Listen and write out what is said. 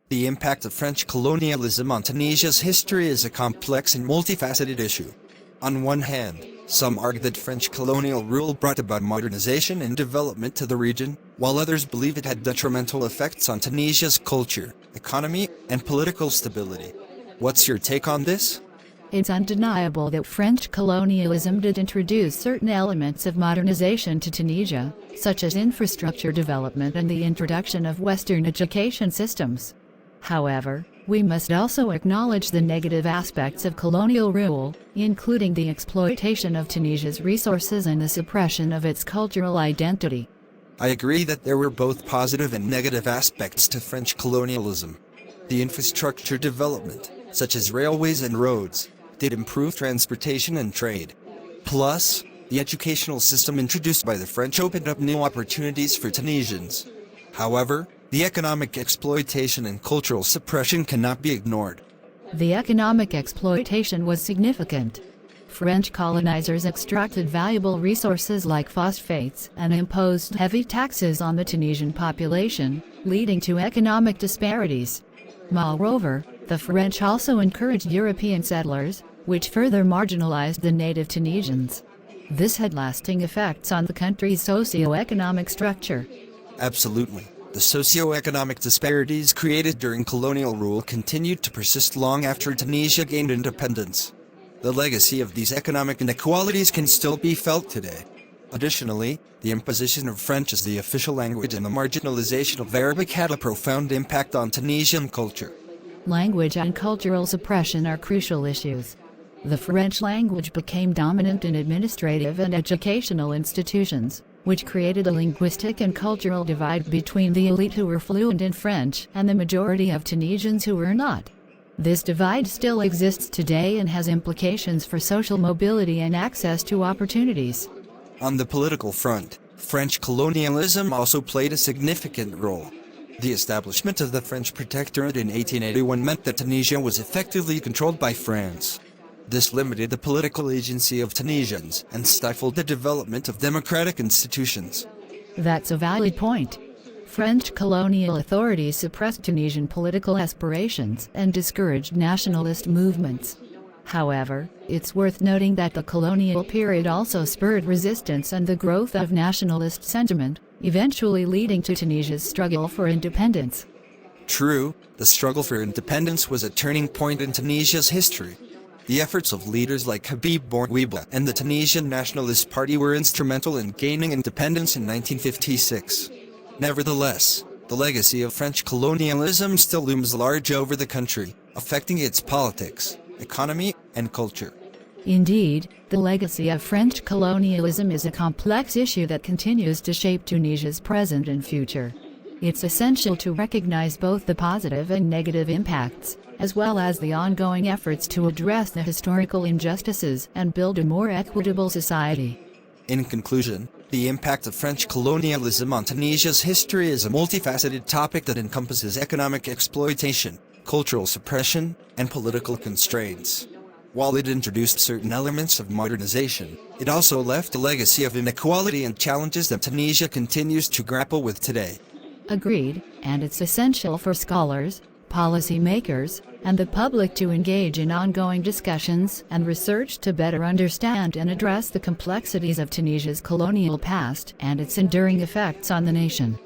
The impact of French colonialism on Tunisia's history is a complex and multifaceted issue. On one hand, some argue that French colonial rule brought about modernization and development to the region, while others believe it had detrimental effects on Tunisia's culture, economy, and political stability. What's your take on this? It's undeniable that French colonialism did introduce certain elements of modernization to Tunisia, such as infrastructure development and the introduction of Western education systems. However, we must also acknowledge the negative aspects of colonial rule, including the exploitation of Tunisia's resources and the suppression of its cultural identity. I agree that there were both positive and negative aspects to French colonialism. The infrastructure development, such as railways and roads, did improve transportation and trade. Plus, the educational system introduced by the French opened up new opportunities for Tunisians. However, the economic exploitation and cultural suppression cannot be ignored. The economic exploitation was significant. French colonizers extracted valuable resources like phosphates and imposed heavy taxes on the Tunisian population, leading to economic disparities. Moreover, the French also encouraged European settlers, which further marginalized the native Tunisians. This had lasting effects on the country's socio-economic structure. Absolutely. The socio-economic disparities created during colonial rule continued to persist long after Tunisia gained independence. The legacy of these economic inequalities can still be felt today. Additionally, the imposition of French as the official language and the marginalization of Arabic had a profound impact on Tunisian culture. Language and cultural suppression are crucial issues. The French language became dominant in administrative and educational institutions, which created a linguistic and cultural divide between the elite who were fluent in French and the majority of Tunisians who were not. This divide still exists today and has implications for social mobility and access to opportunities. On the political front, French colonialism also played a significant role. The establishment of the French protectorate in 1881 meant that Tunisia was effectively controlled by France. This limited the political agency of Tunisians and stifled the development of democratic institutions. That's a valid point. French colonial authorities suppressed Tunisian political aspirations and discouraged nationalist movements. However, it's worth noting that the colonial period also spurred resistance and the growth of nationalist sentiment, eventually leading to Tunisia's struggle for independence. True, the struggle for independence was a turning point in Tunisia's history. The efforts of leaders like Habib Bourguiba and the Tunisian Nationalist Party were instrumental in gaining independence in 1956. Nevertheless, the legacy of French colonialism still looms large over the country, affecting its politics, economy, and culture. Indeed, the legacy of French colonialism is a complex issue that continues to shape Tunisia's present and future. It's essential to recognize both the positive and negative impacts, as well as the ongoing efforts to address the historical injustices and build a more equitable society. In conclusion, the impact of French colonialism on Tunisia's history is a multifaceted topic that encompasses economic exploitation, cultural suppression, and political constraints. While it introduced certain elements of modernization, it also left a legacy of inequality and challenges that Tunisia continues to grapple with today. Agreed, and it's essential for scholars, policymakers, and the public to engage in ongoing discussions and research to better understand and address the complexities of Tunisia's colonial past and its enduring effects on the nation.